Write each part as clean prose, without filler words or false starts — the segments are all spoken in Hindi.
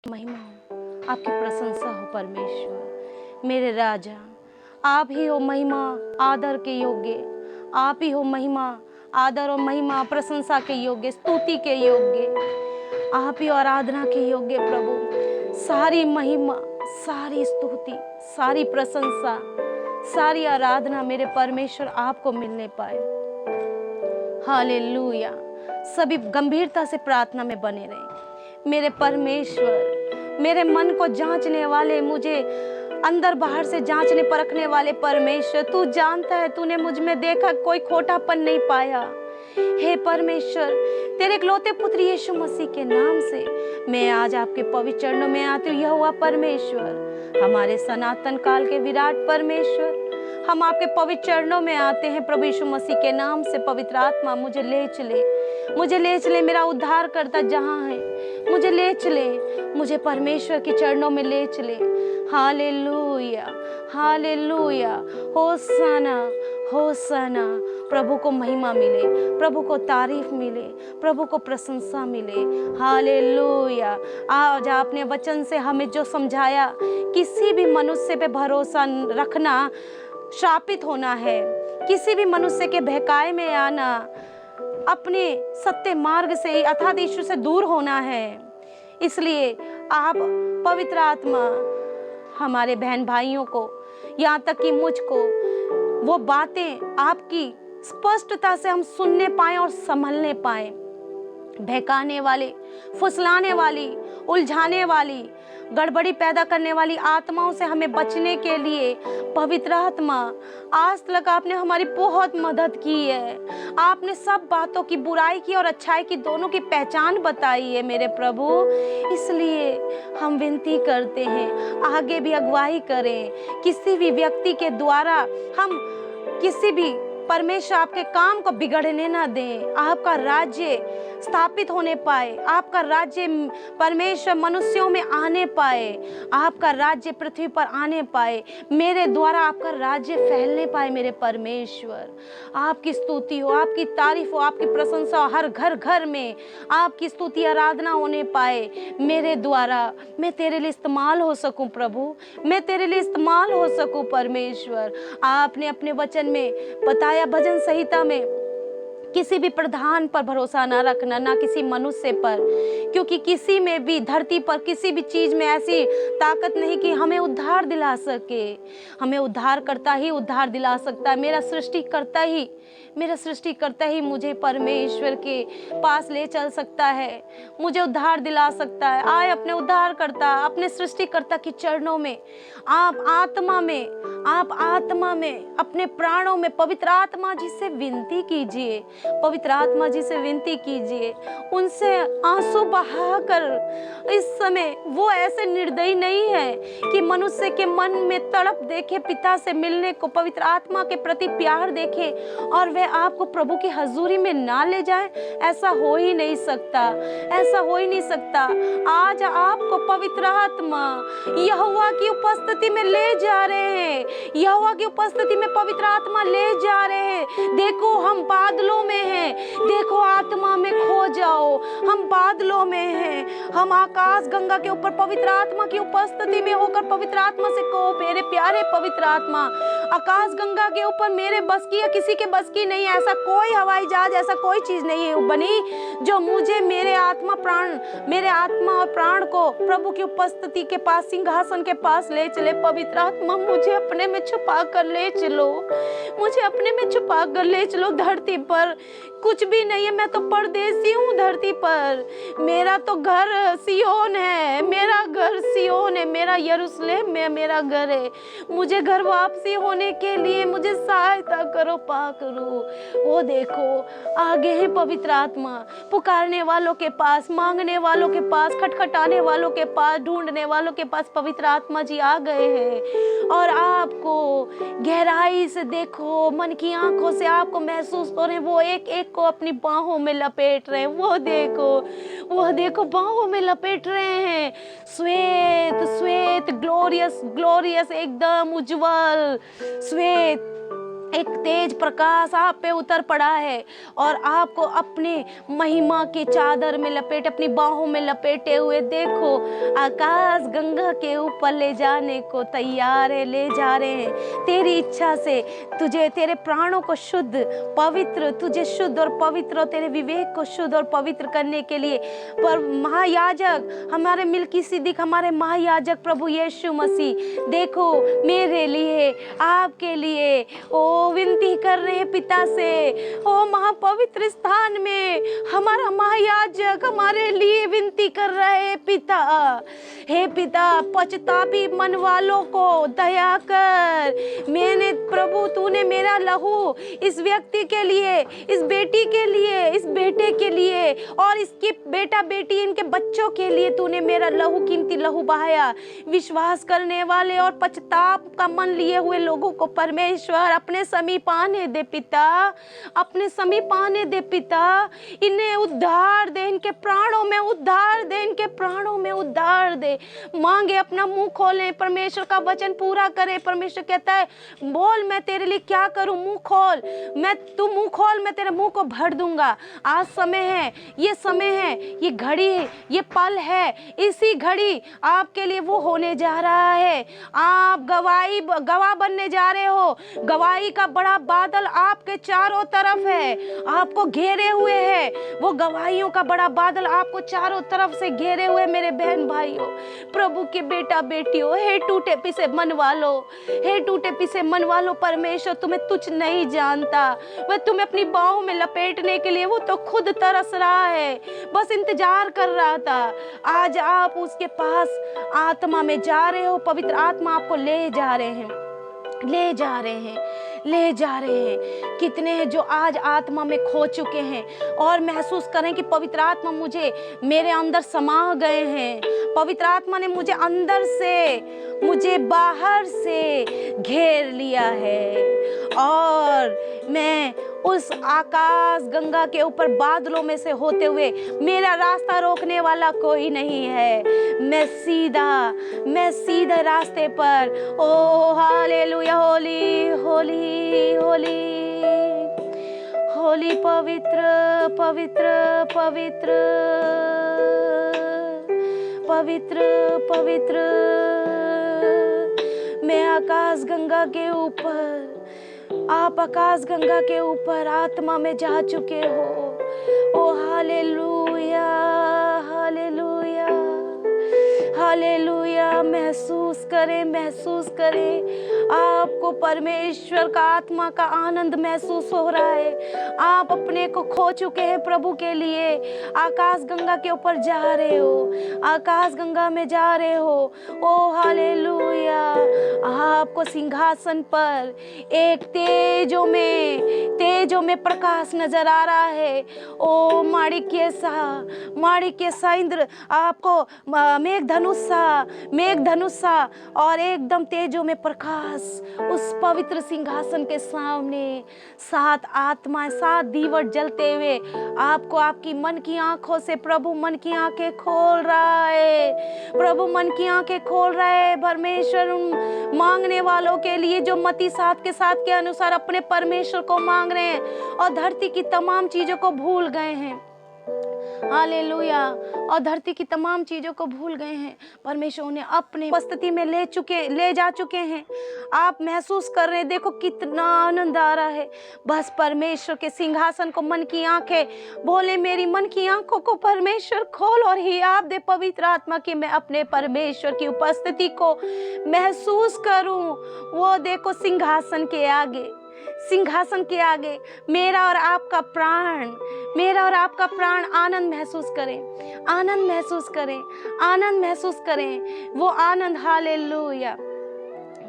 महिमा हो, आपकी प्रशंसा हो परमेश्वर। मेरे राजा, आप ही हो महिमा आदर के योग्य, आप ही हो महिमा आदर और महिमा प्रशंसा के योग्य, स्तुति के योग्य, आप ही आराधना के योग्य प्रभु। सारी महिमा, सारी स्तुति, सारी प्रशंसा, सारी आराधना मेरे परमेश्वर आपको मिलने पाए। हालेलुया। सभी गंभीरता से प्रार्थना में बने रहें। मेरे परमेश्वर, मेरे मन को जांचने वाले, मुझे अंदर बाहर से जांचने परखने वाले परमेश्वर, तू जानता है, तूने मुझ में देखा कोई खोटापन नहीं पाया। हे परमेश्वर, तेरे इकलौते पुत्र यीशु मसीह के नाम से मैं आज आपके पवित्र चरणों में आती हूँ। यह हुआ परमेश्वर, हमारे सनातन काल के विराट परमेश्वर, हम आपके पवित्र चरणों में आते हैं प्रभु यीशु मसीह के नाम से। पवित्र आत्मा मुझे ले चले, मुझे ले चले, मेरा उद्धार करता जहाँ है मुझे ले चले, मुझे परमेश्वर के चरणों में ले चले। Hallelujah, hallelujah, होसाना, होसाना। प्रभु को महिमा मिले, प्रभु को तारीफ मिले, प्रभु को प्रशंसा मिले। हालेलुया। आज आपने वचन से हमें जो समझाया, किसी भी मनुष्य पे भरोसा रखना श्रापित होना है, किसी भी मनुष्य के बहकाए में आना, अपने सत्य मार्ग से अर्थात ईश्वर से दूर होना है। इसलिए आप पवित्र आत्मा हमारे बहन भाइयों को, यहाँ तक कि मुझको, वो बातें आपकी स्पष्टता से हम सुनने पाएं और संभलने पाएं। बहकाने वाले, फुसलाने वाली, उलझाने वाली, गड़बड़ी पैदा करने वाली आत्माओं से हमें बचने के लिए पवित्र आत्मा, आज तक आपने हमारी बहुत मदद की है। आपने सब बातों की, बुराई की और अच्छाई की, दोनों की पहचान बताई है मेरे प्रभु। इसलिए हम विनती करते हैं, आगे भी अगुवाई करें। किसी भी व्यक्ति के द्वारा हम किसी भी परमेश्वर आपके काम को बिगड़ने ना दें। आपका राज्य स्थापित होने पाए, आपका राज्य परमेश्वर मनुष्यों में आने पाए, आपका राज्य पृथ्वी पर आने पाए, मेरे द्वारा आपका राज्य फैलने पाए। मेरे परमेश्वर, आपकी स्तुति हो, आपकी तारीफ हो, आपकी प्रशंसा हो, हर घर घर में आपकी स्तुति आराधना होने पाए मेरे द्वारा। मैं तेरे लिए इस्तेमाल हो सकूं प्रभु, मैं तेरे लिए इस्तेमाल हो सकूं परमेश्वर। आपने अपने वचन में बताया, भजन संहिता में, किसी भी प्रधान पर भरोसा ना रखना, ना किसी मनुष्य पर, क्योंकि किसी में भी, धरती पर किसी भी चीज में ऐसी ताकत नहीं कि हमें उद्धार दिला सके। हमें उद्धार करता ही उद्धार दिला सकता है। मेरा सृष्टिकर्ता ही मुझे परमेश्वर के पास ले चल सकता है, मुझे उद्धार दिला सकता है। आए अपने उद्धारकर्ता, अपने सृष्टिकर्ता के चरणों में, आप आत्मा में, अपने प्राणों में पवित्र आत्मा जी से विनती कीजिए, पवित्र आत्मा जी से विनती कीजिए। उनसे आंसू बहाकर, इस समय वो ऐसे निर्दयी नहीं है कि मनुष्य के मन में तड़प देखे, पिता से मिलने को, पवित्र आत्मा के प्रति प्यार देखे और वह आपको प्रभु की हजूरी में ना ले जाए। ऐसा हो ही नहीं सकता, ऐसा हो ही नहीं सकता। आज आपको पवित्र आत्मा यहोवा की उपस्थिति में ले जा रहे हैं, यहोवा की उपस्थिति में पवित्र आत्मा ले जा रहे हैं। देखो हम बादलों में हैं, देखो आत्मा में खो जाओ, हम बादलों में हैं, हम आकाश गंगा के ऊपर पवित्र आत्मा की उपस्थिति में होकर पवित्र आत्मा से कहो, मेरे प्यारे पवित्र आत्मा, आकाश गंगा के ऊपर मेरे बस की या किसी के बस की नहीं, ऐसा कोई हवाई जहाज, ऐसा कोई चीज नहीं है बनी जो मुझे, मेरे आत्मा और प्राण को प्रभु की उपस्थिति के पास, सिंहासन के पास ले चले। पवित्र आत्मा मुझे अपने में छुपा कर ले चलो, मुझे अपने में छुपा कर ले चलो। धरती पर कुछ भी नहीं है, मैं तो परदेसी हूँ धरती पर। मेरा तो घर सियोन है, मेरा घर सियोन है, मेरा यरूशलेम में मेरा घर है। मुझे घर वापसी होने के लिए मुझे सहायता करो, पा करो। वो देखो आगे है पवित्र आत्मा, पुकारने वालों के पास, मांगने वालों के पास, खटखटाने वालों के पास, ढूंढने वालों के पास पवित्र आत्मा जी आ गए हैं। और आपको गहराई से देखो, मन की आंखों से आपको महसूस हो रहे हैं, वो एक एक को अपनी बाहों में लपेट रहे हैं। वो देखो बाहों में लपेट रहे हैं। श्वेत श्वेत, ग्लोरियस ग्लोरियस, एकदम उज्जवल श्वेत एक तेज प्रकाश आप पे उतर पड़ा है और आपको अपने महिमा के चादर में लपेट, अपनी बाहों में लपेटे हुए देखो आकाश गंगा के ऊपर ले जाने को तैयार है, ले जा रहे हैं। तेरी इच्छा से तुझे, तेरे प्राणों को शुद्ध पवित्र, तुझे शुद्ध और पवित्र और तेरे विवेक को शुद्ध और पवित्र करने के लिए पर महायाजक हमारे मिल्कीसिदक, हमारे महायाजक प्रभु यीशु मसीह देखो मेरे लिए, आपके लिए ओ विनती कर रहे हैं पिता से। ओ महापवित्र स्थान में हमारा महायाजक हमारे लिए विनती कर रहे हैं पिता। हे पिता, पछतापी मन वालों को दया कर। मैंने प्रभु, तूने मेरा लहू इस व्यक्ति के लिए, इस बेटी के लिए, इस बेटे के लिए और इसकी बेटा बेटी, इनके बच्चों के लिए तूने मेरा लहू, कीमती लहू बहाया। विश्वास करने वाले और पछताप का मन लिए हुए लोगों को परमेश्वर अपने समीप आने दे पिता, अपने समीप आने दे पिता। इन्हें उद्धार दे, इनके प्राणों में उद्धार दे, इनके प्राणों में उद्धार दे। मांगे, अपना मुंह खोले, परमेश्वर का वचन पूरा करे। परमेश्वर कहता है बोल मैं तेरे लिए क्या करूं, मुंह खोल, मैं तू मुंह खोल, मैं तेरे मुंह को भर दूंगा। आज समय है, ये समय है, ये घड़ी है, ये पल है, इसी घड़ी आपके लिए वो होने जा रहा है। आप गवाह बनने जा रहे हो। गवाही का बड़ा बादल आपके चारों तरफ है, आपको घेरे हुए है। वो गवाहियों का बड़ा बादल आपको चारों तरफ से घेरे हुए। मेरे बहन भाइयों, प्रभु के बेटा बेटियों, हे टूटे पिसे मन वालों, हे टूटे पिसे मन वालों, परमेश्वर तुम्हें तुच्छ नहीं जानता। वह तुम्हें अपनी बाहों में लपेटने के लिए वो तो खुद तरस रहा है, बस इंतजार कर रहा था। आज आप उसके पास आत्मा में जा रहे हो। पवित्र आत्मा आपको ले जा रहे हैं, ले जा रहे हैं, ले जा रहे हैं। कितने हैं जो आज आत्मा में खो चुके हैं और महसूस करें कि पवित्र आत्मा मुझे, मेरे अंदर समा गए हैं। पवित्र आत्मा ने मुझे अंदर से, मुझे बाहर से घेर लिया है और मैं उस आकाश गंगा के ऊपर बादलों में से होते हुए, मेरा रास्ता रोकने वाला कोई नहीं है। मैं सीधे रास्ते पर। ओ हालेलुया, होली होली होली होली, पवित्र पवित्र पवित्र पवित्र पवित्र। मैं आकाश गंगा के ऊपर, आप आकाश गंगा के ऊपर आत्मा में जा चुके हो। ओ हालेलुया हालेलुया हालेलुया। महसूस करें, महसूस करें, आपको परमेश्वर का आत्मा का आनंद महसूस हो रहा है। आप अपने को खो चुके हैं प्रभु के लिए। आकाश गंगा के ऊपर जा रहे हो, आकाश गंगा में जा रहे हो। ओ हालेलुया। आपको सिंहासन पर एक तेजों में प्रकाश नजर आ रहा है। ओ माणिक्य सा इंद्र आपको मेघ धनुषा और एकदम तेजों में प्रकाश उस पवित्र सिंहासन के सामने। 7 आत्माएं, 7 दीवट जलते हुए आपको, आपकी मन की आंखों से प्रभु मन की आंखें खोल रहा है। प्रभु मन की आंखें खोल रहा है। परमेश्वर उन मांगने वालों के लिए जो मत्ती 7:7 के अनुसार अपने परमेश्वर को मांग रहे हैं और धरती की तमाम चीजों को भूल गए हैं। हालेलुया। और धरती की तमाम चीजों को भूल गए हैं। परमेश्वर उन्हें अपने उपस्थिति में ले जा चुके हैं। आप महसूस कर रहे हैं, देखो कितना आनंद आ रहा है। बस परमेश्वर के सिंहासन को मन की आंखें बोले, मेरी मन की आंखों को परमेश्वर खोल और हियाब दे पवित्र आत्मा की, मैं अपने परमेश्वर की उपस्थिति को महसूस करूं। वो देखो सिंहासन के आगे, सिंहासन के आगे मेरा और आपका प्राण आनंद महसूस करें, आनंद महसूस करें, आनंद महसूस करें। वो आनंद, हालेलुया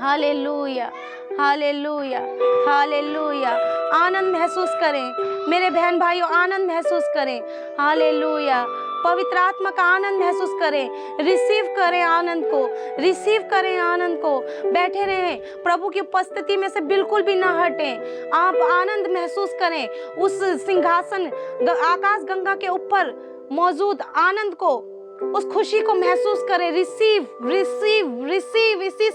हालेलुया हालेलुया हालेलुया। आनंद महसूस करें मेरे बहन भाइयों, आनंद महसूस करें। हालेलुया। पवित्र आत्मा का आनंद महसूस करें, रिसीव करें आनंद को, रिसीव करें आनंद को। बैठे रहें, प्रभु की उपस्थिति में से बिल्कुल भी ना हटें। आप आनंद महसूस करें उस सिंहासन आकाश गंगा के ऊपर मौजूद आनंद को। उस खुशी को महसूस करें। रिसीव रिसीव रिसीव इसी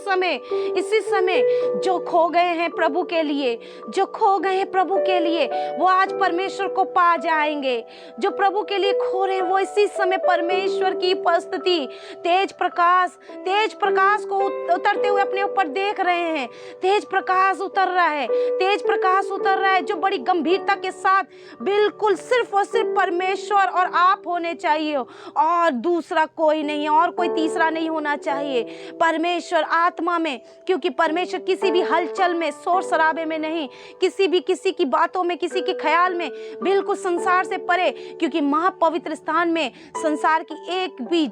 समय जो खो गए हैं प्रभु के लिए, जो खो गए हैं प्रभु के लिए, वो आज परमेश्वर को पा जाएंगे। जो प्रभु के लिए खो रहे हैं वो इसी समय परमेश्वर की उपस्थिति, तेज प्रकाश को उतरते हुए अपने ऊपर देख रहे हैं। तेज प्रकाश उतर रहा है, तेज प्रकाश उतर रहा है, जो बड़ी गंभीरता के साथ बिल्कुल सिर्फ और सिर्फ परमेश्वर और आप होने चाहिए, और दूसरा कोई नहीं, और कोई तीसरा नहीं होना चाहिए। परमेश्वर आत्मा में, क्योंकि परमेश्वर किसी भी हलचल में, शोर शराबे में नहीं, किसी की बातों में, किसी के ख्याल में, बिल्कुल संसार से परे, क्योंकि महापवित्र स्थान में संसार की एक भी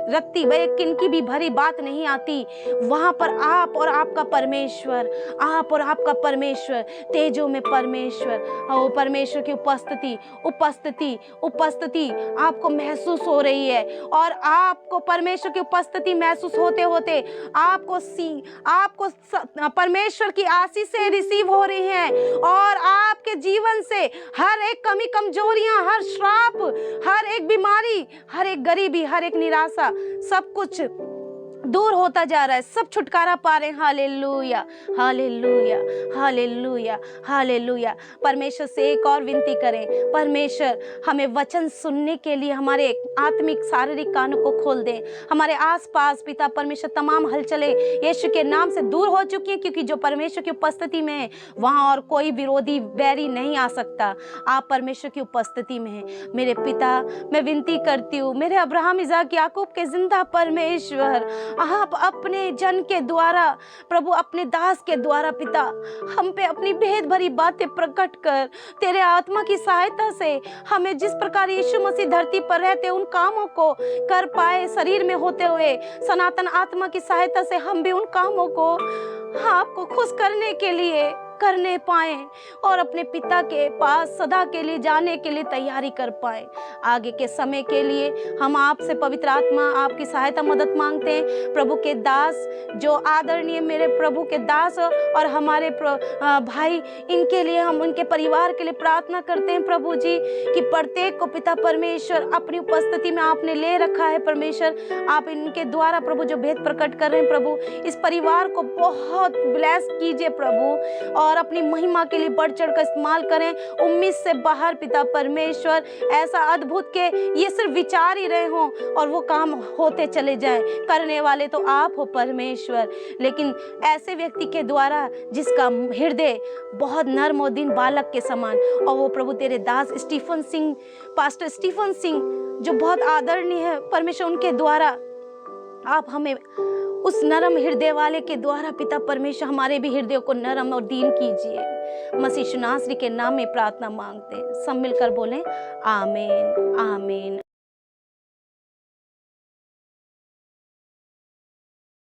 रत्ती व एक किनकी भी भरी बात नहीं आती। वहां पर आप और आपका परमेश्वर, आप और आपका परमेश्वर, तेजों में परमेश्वर, वो परमेश्वर की उपस्थिति आपको महसूस हो रही है। और आपको परमेश्वर की उपस्थिति महसूस होते होते आपको परमेश्वर की आशीषें रिसीव हो रही हैं, और आपके जीवन से हर एक कमी, कमजोरियां, हर श्राप, हर एक बीमारी, हर एक गरीबी, हर एक निराशा, सब कुछ दूर होता जा रहा है। सब छुटकारा पा रहे हैं। Hallelujah, hallelujah, hallelujah, hallelujah. परमेश्वर से एक और विनती करें, परमेश्वर हमें वचन सुनने के लिए हमारे आत्मिक शारीरिक कानों को खोल दें। हमारे आसपास पिता परमेश्वर तमाम हलचलें यीशु के नाम से दूर हो चुकी हैं, क्योंकि जो परमेश्वर की उपस्थिति में है वहाँ और कोई विरोधी बैरी नहीं आ सकता। आप परमेश्वर की उपस्थिति में हैं। मेरे पिता, मैं विनती करती हूँ, मेरे अब्राहम, इसहाक, याकूब के जिंदा परमेश्वर, आप अपने जन के द्वारा प्रभु, अपने दास के द्वारा पिता, हम पे अपनी भेद भरी बातें प्रकट कर, तेरे आत्मा की सहायता से हमें जिस प्रकार यीशु मसीह धरती पर रहते उन कामों को कर पाए, शरीर में होते हुए सनातन आत्मा की सहायता से हम भी उन कामों को आपको खुश करने के लिए करने पाए, और अपने पिता के पास सदा के लिए जाने के लिए तैयारी कर पाए। आगे के समय के लिए हम आपसे पवित्र आत्मा आपकी सहायता मदद मांगते हैं। प्रभु के दास, जो आदरणीय मेरे प्रभु के दास और हमारे भाई, इनके लिए, हम उनके परिवार के लिए प्रार्थना करते हैं प्रभु जी, कि प्रत्येक को पिता परमेश्वर अपनी उपस्थिति में आपने ले रखा है। परमेश्वर आप इनके द्वारा प्रभु जो भेद प्रकट कर रहे हैं प्रभु, इस परिवार को बहुत ब्लेस कीजिए प्रभु, और अपनी महिमा के लिए बढ़ चढ़ कर इस्तेमाल करें। उम्मीद से बाहर पिता परमेश्वर ऐसा अद्भुत के ये सिर्फ विचार ही रहे हों और वो काम होते चले जाएं। करने वाले तो आप हो परमेश्वर, लेकिन ऐसे व्यक्ति के द्वारा जिसका हृदय बहुत नर्म और दीन बालक के समान, और वो प्रभु तेरे दास Stephen Singh, pastor Stephen Singh, जो बहुत आदरणीय है परमेश्वर, उनके द्वारा आप हमें उस नरम हृदय वाले के द्वारा पिता परमेश्वर हमारे भी हृदय को नरम और दीन कीजिए। मसीह यीशु नासरी के नाम में प्रार्थना मांगते हैं। सब मिलकर बोलें आमीन, आमीन।